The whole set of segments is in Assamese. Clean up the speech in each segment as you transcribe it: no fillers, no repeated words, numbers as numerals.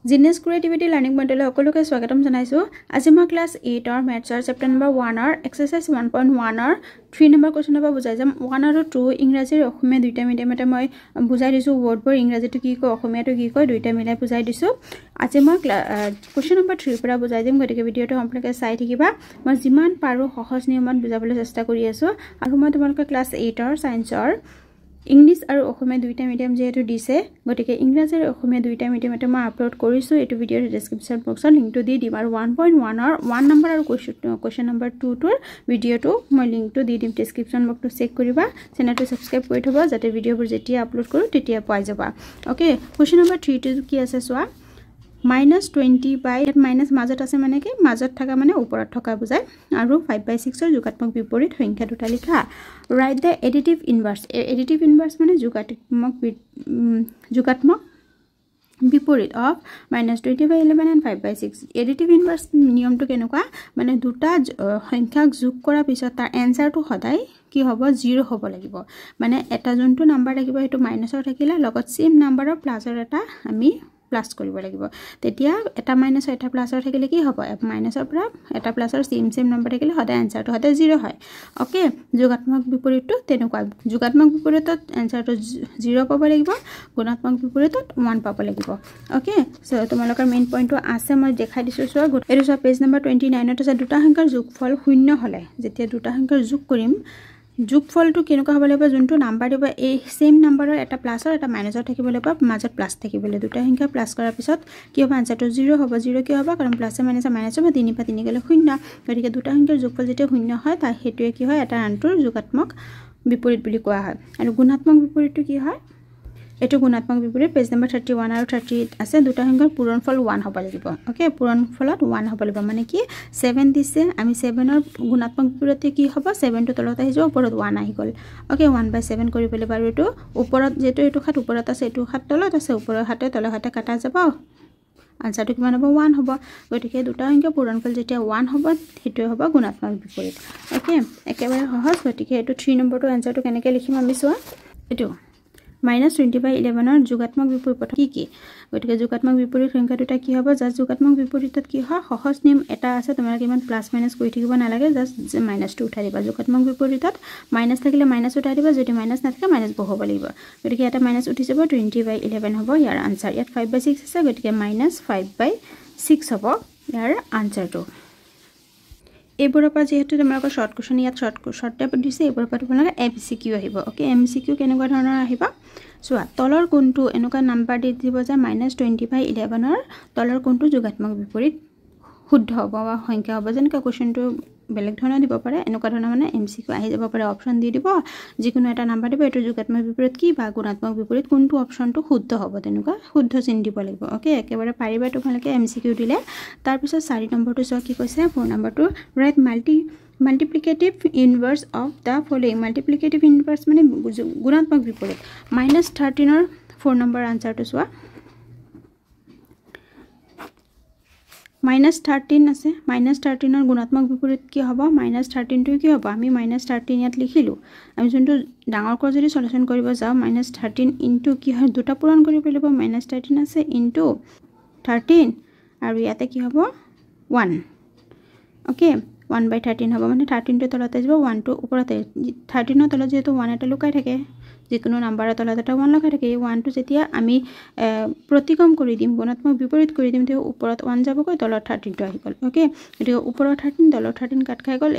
জিনিয়াছ ক্ৰিয়েটিভিটি লাৰ্ণিং মডেলৰ সকলোকে স্বাগতম জনাইছো। আজি মই ক্লাছ 8 ৰ মেথছৰ চেপ্টাৰ নম্বৰ 1 ৰ এক্সাৰসাইজ 1.1 ৰ 3 নম্বৰ কোৱেশ্চনৰ পৰা বুজাই যাম। 1 আৰু 2 ইংৰাজী আৰু অসমীয়া দুইটা মিডিয়ামতে মই বুজাই দিছো। ওৱৰ্ডবোৰ ইংৰাজীটো কি কয় অসমীয়াটো কি কয় দুইটা মিলাই বুজাই দিছো। আজি মই কোৱেশ্চন নম্বৰ 3 পৰা বুজাই দিম, গতিকে ভিডিঅটো সম্পূৰ্ণকৈ চাই থাকিবা। মই যিমান পাৰো সহজ নিয়মত বুজাবলৈ চেষ্টা কৰি আছো আৰু মই তোমালোকে ক্লাছ 8 ৰ সায়েন্সৰ ইংলিশ আৰু অসমীয়া দুইটা মিডিয়াম যেহেতু দিছে, গতিকে ইংৰাজী আৰু অসমীয়া দুইটা মিডিয়ামতে মই আপলোড কৰিছো। এটো ভিডিঅৰ ডেসক্ৰিপচন বক্সত লিংকটো দি দিম আৰু 1.1 ৰ 1 নম্বৰ আৰু কোৱেশ্চন নম্বৰ 2 টোৰ ভিডিঅটো মই লিংকটো দি দিম। ডেসক্ৰিপচন বক্সটো চেক কৰিবা, চেনেলটো সাবস্ক্ৰাইব কৰি থবা যাতে ভিডিঅবোৰ যেতিয়া আপলোড কৰো তেতিয়া পাই যাবা। ওকে, কোৱেশ্চন নম্বৰ 3 টো কি আছে চোৱা। -20 বাই মাইনাস মাজত আছে মানে কি মাজত থাকা মানে ওপৰত থকা বুজায় আৰু 5/6 ৰ যোগাত্মক বিপৰীত সংখ্যা দুটা লিখা। Write the additive inverse. Additive inverse মানে যোগাত্মক বিপৰীত of -20 by 11 and 5/6। Additive inverse নিয়মটো কেনেকুৱা মানে দুটা সংখ্যাক যোগ কৰাৰ পিছত তাৰ এনসাৰটো সদায় কি হ'ব 0 হ'ব লাগিব। মানে এটা যোনটো নাম্বাৰ থাকিব সেইটো মাইনাসৰ থাকিলে লগত সেম নাম্বাৰৰ প্লাসৰ এটা আমি প্লাস কৰিব লাগিব। তেতিয়া এটা মাইনাস এটা প্লাসৰ থাকিলে কি হ'ব মাইনাসৰ পৰা এটা প্লাসৰ সেম নম্বৰ থাকিলে সদায় এনসাৰটো সদায় 0 হয়। ওকে, যোগাত্মক বিপৰীতটো তেনেকুৱা। যোগাত্মক বিপৰীতত এনসাৰটো 0 পাব লাগিব, গুণাত্মক বিপৰীতত 1 পাব লাগিব। ওকে, সো তোমালোকৰ মেইন পইণ্টটো আছে মই দেখাই দিছো। সো এটো সব পেজ নম্বৰ 29 ত আছে। দুটা সংখ্যাৰ যোগফল 0 হলে যেতিয়া দুটা সংখ্যাৰ যোগ কৰিম যোগফলটো কেনেকুৱা হ'ব লাগিব যোনটো নাম্বাৰ দিব এই সেম নাম্বাৰৰ এটা প্লাসৰ এটা মাইনাসৰ থাকিব লাগিব, মাজত প্লাস থাকিব লাগিব। দুটা সংখ্যা প্লাস কৰাৰ পিছত কি হ'ব আনসাৰটো 0 হ'ব। 0 কি হ'ব কাৰণ প্লাসে মাইনাসে মাইনাস হ'ব, 3 পৰা 3 গলে 0। গতিকে দুটা সংখ্যাৰ যোগফল যেতিয়া 0 হয় তাৰ হেতুৱে কি হয় এটা আনটোৰ যোগাত্মক বিপৰীত বুলি কোৱা হয়। আৰু গুণাত্মক বিপৰীতটো কি হয় এটো গুণাত্মক বিপৰীত পেজ নম্বৰ 31 আৰু 38 আছে। দুটা সংখ্যাৰ পূৰণফল 1 হ'ব লাগিব। ওকে, পূৰণফলত 1 হ'ব লাগিব মানে কি 7 দিছে আমি 7 ৰ গুণাত্মক বিপৰীতে কি হ'ব 7 টো তলত আহি যাব, ওপৰত 1 আহি গল। ওকে, 1/7 কৰিব লাগিব আৰু এটো ওপৰত যেটো এটো হাত ওপৰত আছে এটো হাত তলত আছে, ওপৰৰ হাতে তলৰ হাতে কাটা যাব, আনসাৰটো কিমান হ'ব 1 হ'ব। গতিকে দুটা সংখ্যাৰ পূৰণফল যেতিয়া 1 হ'ব হেতুৱে হ'ব গুণাত্মক বিপৰীত। ওকে, একেবাৰে সহজ। গতিকে এটো 3 নম্বৰটো আনসাৰটো কেনেকৈ লিখিম আমি চোৱা। এটো -20 বাই 11 ৰ যোগাত্মক বিপৰীত কি কি। গতিকে যোগাত্মক বিপৰীত সংখ্যা দুটা কি হ'ব জাস্ট যোগাত্মক বিপৰীতত কি হয় সহজ নিয়ম এটা আছে, তোমালোকে ইমান প্লাস মাইনাস কৰি থাকিব নালাগে, জাস্ট মাইনাসটো উঠাই দিবা। যোগাত্মক বিপৰীতত মাইনাস থাকিলে মাইনাস উঠাই দিবা, যদি মাইনাস নাথাকে মাইনাস বহাব লাগিব। গতিকে এটা মাইনাস উঠি যাব 20 বাই 11 হ'ব ইয়াৰ আনসাৰ। ইয়াত 5/6 আছে গতিকে -5/6 হ'ব ইয়াৰ আনসাৰটো। এইবোৰৰ পৰা যেহেতু তোমালোকৰ শৰ্ট কোৱেশ্চন ইয়াত শৰ্ট টাইপত দিছে, এইবোৰৰ পৰা তোমালোকে MCQ আহিব। ওকে, MCQ কেনেকুৱা ধৰণৰ আহিব চোৱা। তলৰ কোনটো এনেকুৱা নাম্বাৰ দি দিব যে -20 বাই 11 ৰ তলৰ কোনটো যোগাত্মক বিপৰীত শুদ্ধ হ'ব বা সংখ্যা হ'ব। যেনেকৈ কোৱেশ্চনটো বেলেগ ধৰণৰ দিব পাৰে, এনেকুৱা ধৰণৰ মানে MCQ আহি যাব পাৰে। অপচন দি দিব, যিকোনো এটা নাম্বাৰ দিব এইটো যোগাত্মক বিপৰীত কি বা গুণাত্মক বিপৰীত কোনটো অপচনটো শুদ্ধ হ'ব তেনেকুৱা শুদ্ধ চিন দিব লাগিব। ওকে, একেবাৰে পাৰিবা তোমালোকে MCQ দিলে। তাৰ পিছত 4 নম্বৰটো চোৱা কি কৈছে। 4 নম্বৰটো write multiplicative inverse of the following. Multiplicative inverse মানে গুণাত্মক বিপৰীত। -13 ৰ 4 নম্বৰ আনসাৰটো চোৱা। -13 আছে, -13 ৰ গুণাত্মক বিপৰীত কি হ'ব -13 টো কি হ'ব আমি -13 ইয়াত লিখিলো। আমি যোনটো ডাঙৰ কৰি যদি সলিউশন কৰিব যাও -13 ইনটু কি হয় দুটা পূৰণ কৰিব লাগিব। -13 আছে ইনটু 13 আৰু ইয়াতে কি হ'ব 1। ওকে, 1/13 হ'ব মানে 13 টো তলতে যাব 1 টো ওপৰতে। 13 ৰ তলত যেহেতু 1 এটা লুকাই থাকে, যিকোনো নাম্বাৰৰ তলত এটা 1 লুকাই থাকে। এই 1 টো যেতিয়া আমি প্ৰতিক্ৰম কৰি দিম গুণাত্মক বিপৰীত কৰি দিম তেতিয়া ওপৰত 1 যাবগৈ, তলত 13 টো আহি গ'ল। ওকে, এতিয়া ওপৰৰ 13 তলৰ 13 কাট খাই গ'ল,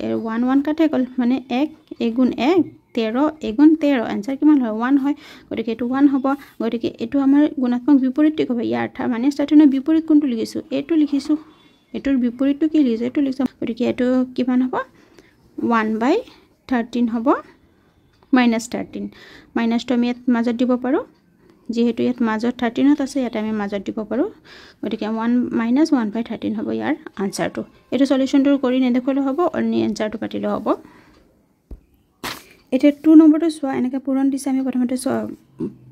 1 কাট খাই গ'ল মানে 1 গুণ 1 13 গুণ 13 আনসাৰ কিমান হয় 1 হয়। গতিকে এটো 1 হ'ব। গতিকে এটো আমাৰ গুণাত্মক বিপৰীতটো হ'ব। ইয়াৰ -13 ৰ বিপৰীত কোনটো লিখিছো এটো লিখিছো, এটোৰ বিপৰীতটো কি লিখিছো এটো লিখিছো। গতিকে এটো কিমান হ'ব 1/13 হ'ব -13। মাইনাসটো আমি ইয়াত মাজত দিব পাৰো, যেহেতু ইয়াত মাজত 13ত আছে ইয়াত আমি মাজত দিব পাৰো। গতিকে 1/13 হ'ব ইয়াৰ আনসাৰটো। এটো সলিউশনটো কৰি নেদেখলে হ'ব, অনলি আনসাৰটো কাটিলে হ'ব। এটা 2 নম্বৰটো চোৱা। এনেকৈ পূৰণ দিছে, আমি প্ৰথমতে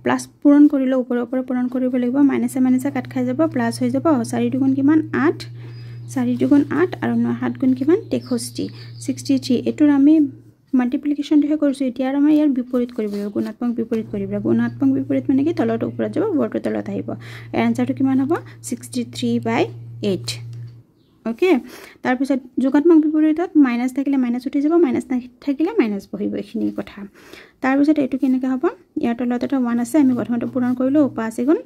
প্লাস পূৰণ কৰিলে ওপৰৰ পূৰণ কৰিব লাগিব। মাইনাসে মাইনাসে কাট খাই যাব, প্লাস হৈ যাব। 4 দুগুণ কিমান 8, 4 দুগুণ 8 আৰু 9 7 গুণ কিমান 63 63। এটোৰ আমি মাল্টিপ্লিকেশ্যনটোহে কৰিছোঁ এতিয়া আৰু আমাৰ ইয়াৰ বিপৰীত কৰিব লাগিব গুণাত্মক বিপৰীত কৰিব লাগিব গুণাত্মক বিপৰীত মানে কি তলত ওপৰত যাব বৰ্গটো তলত আহিব এনসাৰটো কিমান হ'ব 63/8 ওকে তাৰ পিছত যোগাত্মক বিপৰীতত মাইনাস থাকিলে মাইনাস উঠি যাব মাইনাস থাকিলে মাইনাস বহিব এইখিনি কথা তাৰ পিছত এটো কেনেকৈ হ'ব ইয়াৰ তলত এটা 1 আছে আমি প্ৰথমতে পূৰণ কৰিলো 5 গুণ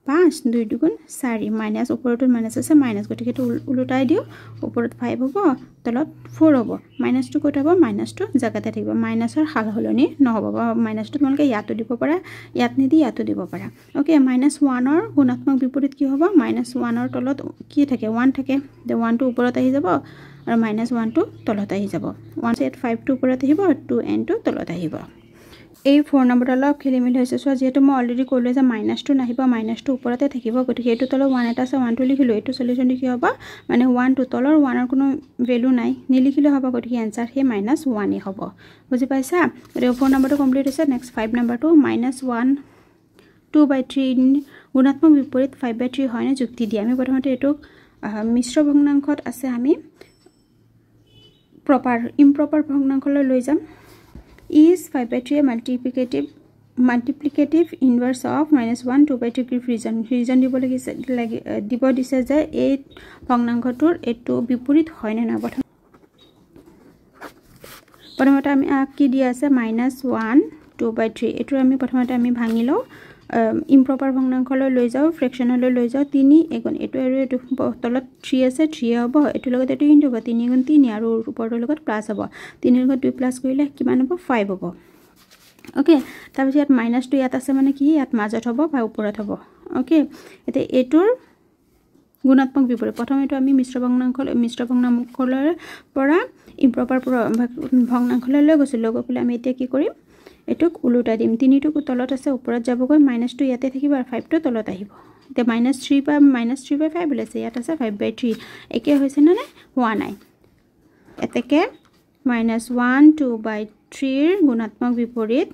5 2 গুণ 4 মাইনাস ওপৰটো মাইনাস আছে মাইনাস গতিকে এটো উলটাই দিও ওপৰত 5 হ'ব তলত 4 হ'ব মাইনাসটো কত হ'ব মাইনাসটো জাগাতে থাকিব মাইনাসৰ হাল হলনি নহব বা মাইনাসটো তোমালকে ইয়াতো দিব পাৰা ইয়াত নিদি ইয়াতো দিব পাৰা ওকে -1 ৰ গুণাত্মক বিপৰীত কি হ'ব -1 ৰ তলত কি থাকে 1 থাকে তে 1 টো ওপৰত আহি যাব আৰু -1 টো তলত আহি যাব 1 set 5 টো ওপৰত আহিব 2n টো তলত আহিব এই 4 নম্বৰ অলপ খেলিমেলি হৈছে সো যেহেতু মই অলৰেডি কইলো যে -2 নাহিব -2 ওপৰতে থাকিব গতিকে এটো তলৰ 1 এটা আছে 1 টো লিখিলো এটো সলিউশন কি হ'ব মানে 1 টো তলৰ 1 ৰ কোনো ভ্যালু নাই নিলিখিলে হ'ব গতিকে आंसर হে -1 এ হ'ব বুজি পাইছা আৰু 4 নম্বৰটো কমপ্লিট হৈছে নেক্সট 5 নম্বৰটো -1 2/3 গুণাত্মক বিপৰীত 5/3 হয় না যুক্তি দি আমি প্ৰথমতে এটো মিশ্ৰ ভগ্নাংশত আছে আমি প্ৰপাৰ ইম্প্ৰপাৰ ভগ্নাংশলৈ লৈ যাম is 5/3 a multiplicative inverse of -1 2/3 give reason দিব লাগিছে দিব দিছে যে এই ভগ্নাংশটোৰ এটো বিপৰীত হয় না প্ৰথমতে আমি কি দিয়া আছে -1 2/3 এটো আমি প্ৰথমতে আমি ভাঙিলো ইম্প্ৰপাৰ ভগ্নাংশলৈ লৈ যাও ফ্ৰেকশনলৈ লৈ যাও 3 এগুণ এটো আৰু এটো তলত 3 আছে 3 হ'ব এটো লগত এটো ইনটু হ'ব 3 গুণ 3 আৰু ওপৰৰ লগত প্লাস হ'ব 3 ৰ লগত 2 প্লাস কৰিলে কিমান হ'ব 5 হ'ব ওকে তাৰ পিছত মাইনাস টো ইয়াত আছে মানে কি ইয়াত মাজত হ'ব বা ওপৰত হ'ব ওকে এতে এটোৰ গুণাত্মক বিপৰীত প্ৰথম এটো আমি মিশ্ৰ ভগ্নাংশলৈ পৰা ইম্প্ৰপাৰ ভগ্নাংশলৈ লৈ গৈছো লগ কৰিলে আমি এতিয়া কি কৰিম এটুক উলুটা দিম 3 টুক তলত আছে ওপৰত যাবগৈ মাইনাস টো ইয়াতে থাকিব আৰু 5 টো তলত আহিব তে -3/5 বলেছে ইয়াত আছে 5/3 একে হৈছে না হোৱা নাই এতেকে -1 2/3 ৰ গুণাত্মক বিপৰীত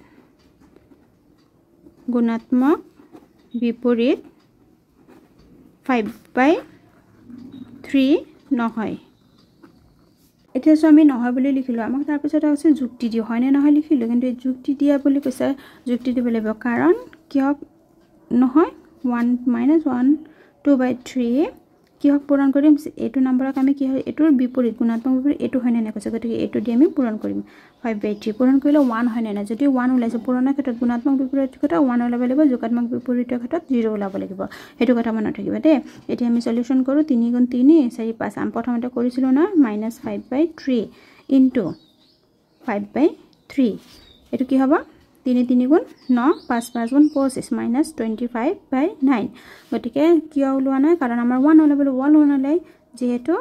5/3 নহয় এতিয়া আমি নহয় বুলি লিখিলো আমাক তাৰ পিছত আছে যুক্তি দিও হয় না নহয় লিখিলো কিন্তু যুক্তি দিয়া বুলি কৈছে যুক্তি দিব লাগিব কাৰণ কিয় নহয় 1 2/3 কিহক পূৰণ কৰিম এটো নম্বৰক আমি কি হয় এটোৰ বিপৰীত গুণাত্মক বিপৰীত এটো হয় না কৈছে গতিকে এটো দি আমি পূৰণ কৰিম 5/3 পূৰণ কৰিলে 1 হয় না যদি 1 ওলাইছে পূৰণৰ ক্ষেত্ৰত গুণাত্মক বিপৰীত ক্ষেত্ৰত 1 ওলাব লাগিব যোগাত্মক বিপৰীতৰ ক্ষেত্ৰত 0 ওলাব লাগিব হেতু কথা মনত ৰাখিবা দে এতিয়া আমি সলিউশন কৰো 3 গুণ 3 4 5 আমি প্ৰথমতে কৰিছিলো না -5/3 ইনটু 5/3 এটো কি হ'ব 3 3 গুণ 9 5 5 গুণ 25 -25/9 গতিকে কি ওলোৱা নাই কাৰণ আমাৰ 1 ওলাব 1 ওলালে যেহেতু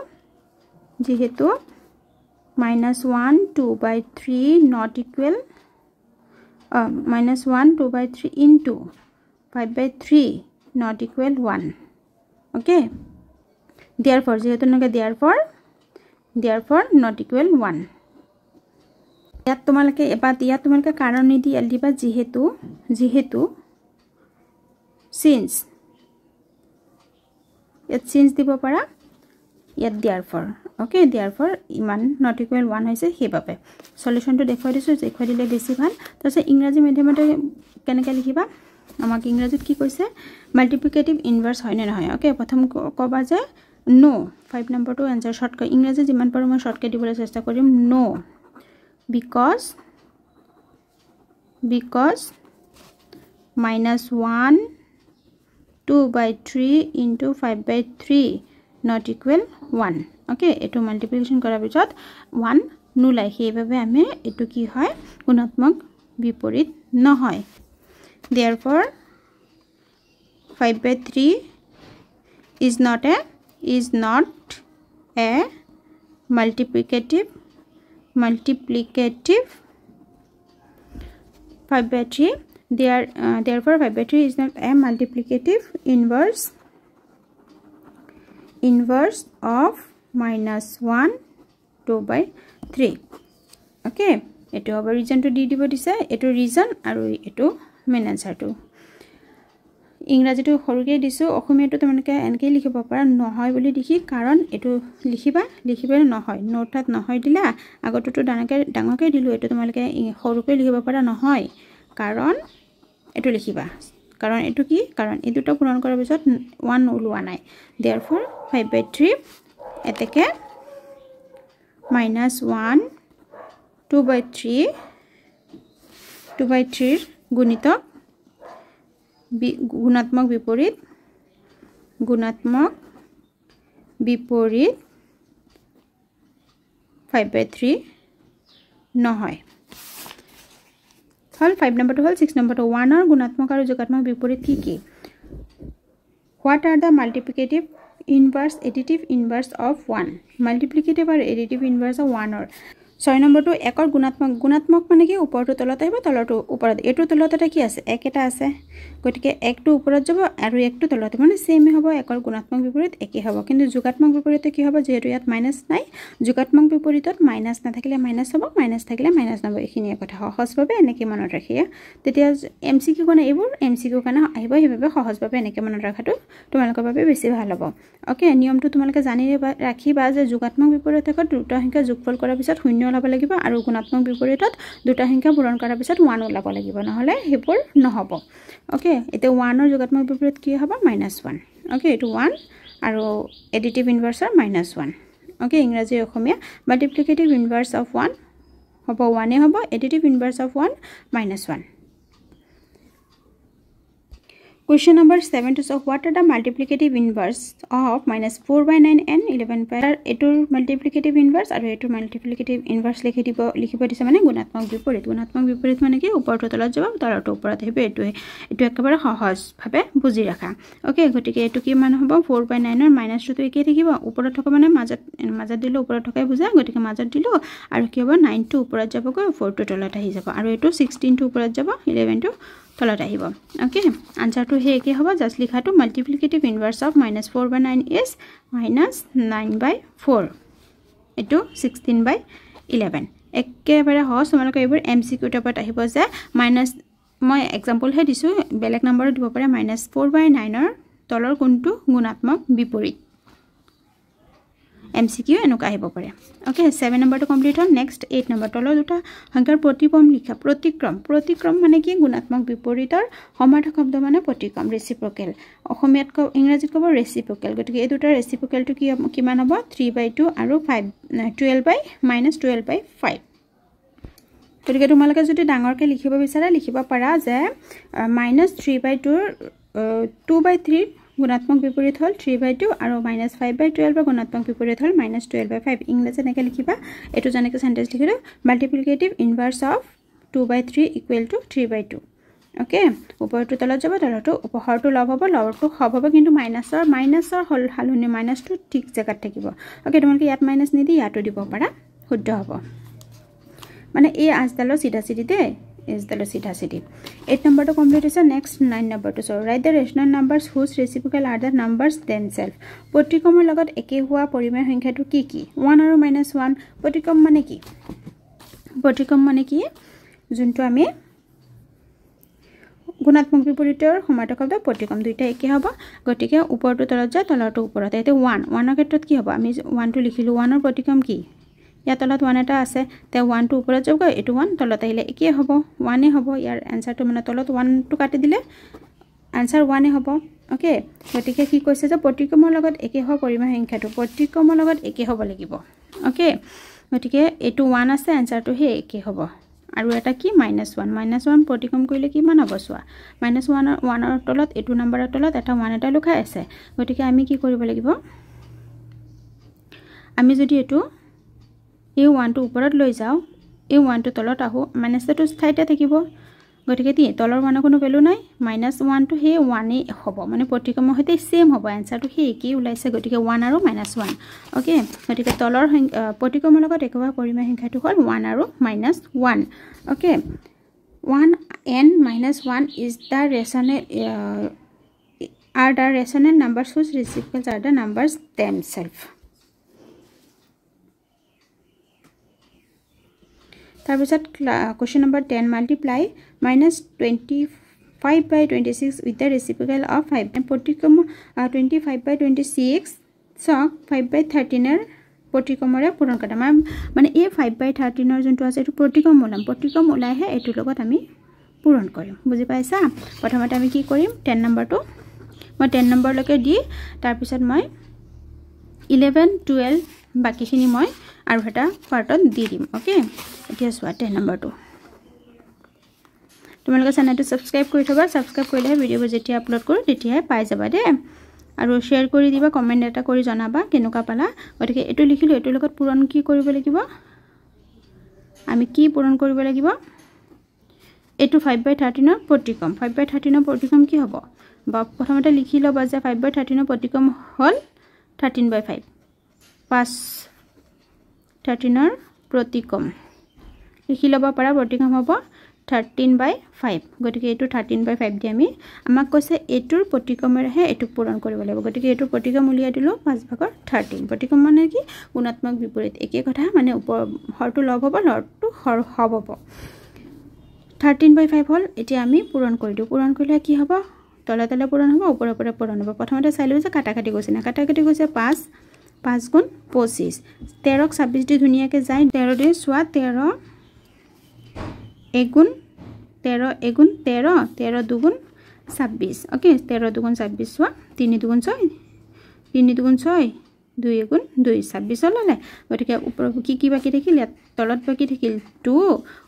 -1 2/3 not equal -1 2/3 into 5/3 not equal 1 okay therefore যেহেতু নকে therefore not equal 1 ইয়াত তোমালকে কাৰণ নিদি এলদিবা যেহেতু since দিব পাৰা ইয়াত therefore okay therefore ইমান not equal 1 হৈছে হেবাবে সলিউশনটো দেখুৱাই দিছো দেখুৱাই দিলে বেছি ভাল তাৰছে ইংৰাজী মাধ্যমতে কেনেকৈ লিখিবা আমাক ইংৰাজীত কি কৈছে মাল্টিপ্লিকেটিভ ইনভাৰ্স হয় না নহয় ওকে প্ৰথম কবা যে no 5 নম্বৰটো आंसर শৰ্টকাট ইংৰাজী যিমান পাৰো মই শৰ্টকাট দিবলৈ চেষ্টা কৰিম no because -1 2/3 into 5/3 not equal 1 okay এটো মাল্টিপ্লিকেশন কৰাৰ পিছত 1 নুলাই হেইভাবে আমি এটো কি হয় গুণাত্মক বিপৰীত নহয় therefore 5/3 is not a multiplicative 5/3 therefore 5/3 is not a multiplicative inverse of -1 2/3 okay eto hobo reason to di dibo dise eto reason aru eto main answer to ইংৰাজীটো সৰুকৈ দিছোঁ অসমীয়াটো তোমালোকে এনেকৈ লিখিব পাৰা নহয় বুলি লিখি কাৰণ এইটো লিখিবলৈ নহয় নোটত নহয় দিলা আগতটো ডাঙৰকৈ দিলোঁ এইটো তোমালোকে সৰুকৈ লিখিব পাৰা নহয় কাৰণ এইটো লিখিবা কাৰণ এইটো কি কাৰণ এই দুটা পূৰণ কৰাৰ পিছত 1 ওলোৱা নাই therefore 5/3 এতেকে -1 2/3 গুণিতক গুণাত্মক বিপৰীত 5/3 নহয় হল 5 নম্বৰটো হল 6 নম্বৰটো 1 ৰ গুণাত্মক আৰু যোগাত্মক বিপৰীত কি what are the multiplicative inverse additive inverse of 1 multiplicative আৰু additive inverse of 1 ৰ 6 নম্বৰটো 1 ৰ গুণাত্মক মানে কি ওপৰটো তলত আহিব তলটো ওপৰত এটো তলত এটা কি আছে 1 এটা আছে গতিকে 1 টো ওপৰত যাব আৰু 1 টো তলত মানে সেম হ'ব 1 ৰ গুণাত্মক বিপৰীত একে হ'ব কিন্তু যোগাত্মক বিপৰীতে কি হ'ব যেহেতু ইয়াত মাইনাস নাই যোগাত্মক বিপৰীতত মাইনাস নাথাকিলে মাইনাস হ'ব মাইনাস থাকিলে মাইনাস হ'ব এখিনিয়ে কথা সহজভাৱে এনেকৈ মনত ৰাখিয়া তেতিয়া এমসিকিউ কোনে এইবোৰ এমসিকিউ কাৰণে আহিব হিভাবে সহজভাৱে এনেকৈ মনত ৰাখাটো তোমালোকৰ বাবে বেছি ভাল হ'ব ওকে নিয়মটো তোমালোকে জানি ৰাখিবা যে যোগাত্মক বিপৰীতত দুটা সংখ্যা যোগফল কৰাৰ পিছত শূন্য ওলাব লাগিব আৰু গুণাত্মক বিপৰীতত দুটা সংখ্যা পূৰণ কৰাৰ পিছত 1 ওলাব লাগিব নহলে হেবোৰ নহব ওকে এটা 1 ৰ যোগাত্মক বিপৰীত কি হ'ব -1 ওকে এটো 1 আৰু এডিটিভ ইনভাৰ্সৰ -1 ওকে ইংৰাজী অসমীয়া মাল্টিপ্লিকেটিভ ইনভাৰ্স অফ 1 হ'ব 1 এ হ'ব additive ইনভাৰ্স of 1 -1 Question number 7 to solve what are the multiplicative inverse of -4/9 and 11/8 এটোৰ multiplicative inverse আৰু এটোৰ multiplicative inverse লিখিব দিছে মানে গুণাত্মক বিপৰীত মানে কি ওপৰটো তলত যাব তলটো ওপৰত আহিব এটো একেবাৰে সহজ ভাবে বুজি ৰাখা ওকে গতিকে এটো কি মান হ'ব 4/9 ৰ -2 টো একে থাকিব ওপৰত থকা মানে মাজত দিলে ওপৰত থকাই বুজা গতিকে মাজত দিলো আৰু কি হ'ব 9 টো ওপৰত যাবগৈ 4 টো তলত আহি যাব আৰু এটো 16 টো ওপৰত যাব 11 টো তলত আহিব ওকে আনসাৰটো হে কি হ'ব জাস্ট লিখাটো মাল্টিপ্লিকেটিভ ইনভাৰ্স অফ -4/9 ইজ -9/4 এটো 16/11 একেবাৰে সহজ তোমালোকে এইবোৰ এমসিকিউ টাইপত আহিব যে মাইনাস মই এক্সাম্পল হে দিছো বেলেগ নম্বৰ দিব পাৰে -4/9 ৰ তলৰ কোনটো গুণাত্মক বিপৰীত MCQ এনুকা আহিব পাৰে ওকে 7 নম্বৰটো কমপ্লিট হ'ল নেক্সট 8 নম্বৰ তলৰ দুটা সংখ্যাৰ প্ৰতিক্ৰম লিখা প্ৰতিক্ৰম মানে কি গুণাত্মক বিপৰীতৰ সমাৰ্থক শব্দ মানে প্ৰতিক্ৰম ৰেচিপ্ৰকেল অসমীয়াত ইংৰাজীত ক'ব ৰেচিপ্ৰকেল গতিকে এই দুটা ৰেচিপ্ৰকেলটো কিমান হ'ব 3/2 আৰু 12/5 গতিকে তোমালোকে যদি ডাঙৰকে লিখিব বিচাৰা লিখিব পাৰা যে -3/2 ৰ 2/3 গুণাত্মক বিপৰীত হল 3/2 আৰু -5/12 ৰ গুণাত্মক বিপৰীত হল -12/5 ইংলিশে নেকে লিখিবা এটো জানেকে সেন্টেন্স লিখিলো multiplicative inverse of 2/3 equal to 3/2 okay ওপৰটো তলত যাব তলটো উপহৰটো লব হ'ব লৱটো হব হ'ব কিন্তু মাইনাসৰ হল হালুনি মাইনাসটো ঠিক জায়গাত থাকিব ওকে তোমালোকে ইয়াত মাইনাস নিদি ইয়াটো দিব পাৰা শুদ্ধ হ'ব মানে এই আজদালৰ সিধা সিধি দে ইজদালৰ সিধা সিধি 8 নম্বৰটো কমপ্লিট হৈছে নেক্সট 9 নম্বৰটো সো ৰাইট দ্য ৰেশনাল নাম্বাৰস হুজ ৰেচিপ্ৰকেল আৰ দ্য নাম্বাৰস দেমসেলফ প্ৰতিক্ৰমৰ লগত একে হোৱা পৰিমেয় সংখ্যাটো কি 1 আৰু -1 প্ৰতিক্ৰম মানে কি যোনটো আমি গুণাত্মক বিপৰীতৰ সমাৰ্থক শব্দ প্ৰতিক্ৰম দুইটা একে হ'ব গতিকে ওপৰটো তলত যায় তলটো ওপৰত এতে 1 ৰ ক্ষেত্ৰত কি হ'ব আমি 1 টো লিখিলো 1 ৰ প্ৰতিক্ৰম কি या তলত 1 এটা আছে তে 1 টো ওপৰত যাব এটো 1 তলত আহিলে একে হ'ব 1 এ হ'ব ইয়াৰ আনসাৰটো মানে তলত 1 টো কাটি দিলে আনসাৰ 1 এ হ'ব ওকে গতিকে কি কৈছে যে প্ৰতিক্ৰমৰ লগত একে হোৱা পৰিমেয় সংখ্যাটো প্ৰতিক্ৰমৰ লগত একে হ'ব লাগিব ওকে গতিকে এটো 1 আছে আনসাৰটো হে একে হ'ব আৰু এটা কি -1 প্ৰতিক্ৰম কৰিলে কি মান হ'ব সোৱা -1 ৰ তলত এটো নম্বৰৰ তলত এটা 1 এটা লুকাই আছে গতিকে আমি কি কৰিব লাগিব আমি যদি এটো এই 1 টো ওপৰত লৈ যাও এই 1 টো তলত আহো মাইনাসটো ঠাইতে থাকিব গতিকে তি তলৰ মান কোনো ভ্যালু নাই -1 টো হে 1 এ হ'ব মানে প্ৰতিক্ৰমৰ হৈতে সেম হ'ব আনসাৰটো হে কি ওলাইছে গতিকে 1 আৰু -1 ওকে গতিকে তলৰ প্ৰতিক্ৰমৰ লগত একবা পৰিমেয় সংখ্যাটো হ'ল 1 আৰু -1 okay 1 and -1 is the rational are the rational numbers whose reciprocals are the numbers themselves তাৰপিছত question number 10 multiply -25 5/26 with the reciprocal of 5 প্ৰতিক্ৰম 25/26 সক 5/13 এৰ প্ৰতিক্ৰমৰে পূৰণ কৰা মানে এই 5/13 এৰ যোনটো আছে এটো প্ৰতিক্ৰম ওলাইহে এটো লগত আমি পূৰণ কৰিম বুজি পাইছা প্ৰথমতে আমি কি কৰিম 10 নম্বৰটো মই 10 নম্বৰ লৈকে দি তাৰ পিছত মই 11 12 বাকিখিনি মই আৰু এটা পাৰ্টত দি দিম ওকে এতিয়া চোৱা 10 নম্বৰটো তোমালোকে চেনেলটো সাবস্ক্ৰাইব কৰি থবা সাবস্ক্ৰাইব কৰিলে ভিডিঅ' যেতিয়া আপলোড কৰো তেতিয়াই পাই যাবা দে আৰু শেয়াৰ কৰি দিবা কমেন্ট এটা কৰি জনাবা কেনেকুৱা পালা গতিকে এটো লিখিলো এটো লগত পূৰণ কি কৰিব লাগিব আমি কি পূৰণ কৰিব লাগিব এটো 5/13 ৰ প্ৰতিক্ৰম 5/13 ৰ প্ৰতিক্ৰম কি হ'ব বা প্ৰথমতে লিখি লবা যে 5/13 ৰ প্ৰতিক্ৰম হল 13/5 5/13 ৰ প্ৰতিক্ৰম লিখি লবা পাৰা প্ৰতিক্ৰম হ'ব 13/5 গতিকে এটো 13/5 দি আমি আমাক কৈছে এটোৰ প্ৰতিক্ৰমৰেহে এটো পূৰণ কৰিব লাগিব গতিকে এটো প্ৰতিক্ৰম উলিয়াই দিলো 5/13 প্ৰতিক্ৰম মানে কি গুণাত্মক বিপৰীত একে কথা মানে ওপৰ হৰটো লব হ'ব লৰটো হৰ হ'ব 13/5 হল এতিয়া আমি পূৰণ কৰি দিও পূৰণ কৰিলে কি হ'ব তলে তলে পূৰণ হ'ব ওপৰে ওপৰে পূৰণ হ'ব প্ৰথমতে চাইলো যে কাটাকাটি গৈছে না কাটাকাটি গৈছে 5 5 গুণ 25 13 ক 26 দি ধুনিয়াকে যায় 13 দি সোৱা 13 এগুণ 13 এগুণ 13 13 দুগুণ 26 ওকে 13 দুগুণ 26 সোৱা 3 দুগুণ 6 3 দুগুণ 6 2 এগুণ 2 26 ললে গতিকে ওপৰ কি বাকি থাকিল তলত বাকি থাকিল 2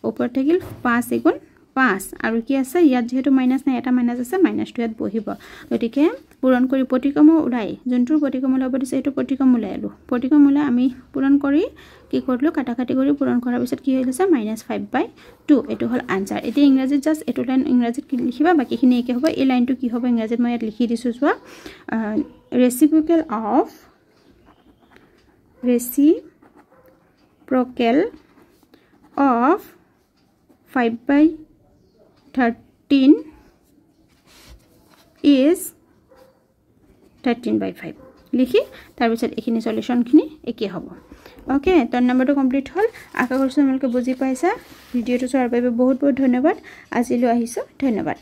ওপৰ থাকিল 5 এগুণ 5 আৰু কি আছে ইয়াত যেহেতু মাইনাস নাই এটা মাইনাস আছে মাইনাস 2 ইয়াত বহিব গতিকে পূৰণ কৰি প্ৰতিক্ৰম উলাই যোনটোৰ প্ৰতিক্ৰম লব দিছে এটো প্ৰতিক্ৰম উলাইলো প্ৰতিক্ৰম উলাই আমি পূৰণ কৰি কি কৰিলো কাটাকাটি কৰি পূৰণ কৰাৰ পিছত কি হৈছে -5/2 এটো হল আনসাৰ এটি ইংৰাজীত জাস্ট এটো লাইন ইংৰাজীত লিখিবা বাকিখিনি একে হ'ব এই লাইনটো কি হ'ব ইংৰাজীত মই ইয়াত লিখি দিছো চোৱা reciprocal of 5/13 is 13/5 লিখি তাৰ পিছত এখিনি সলিউশন খিনি একে হ'ব ওকে 10 নম্বৰটো কমপ্লিট হল আশা কৰিছো তোমালোকে বুজি পাইছা ভিডিওটো চোৱাৰ বাবে বহুত বহুত ধন্যবাদ আজিলৈ আহিছো ধন্যবাদ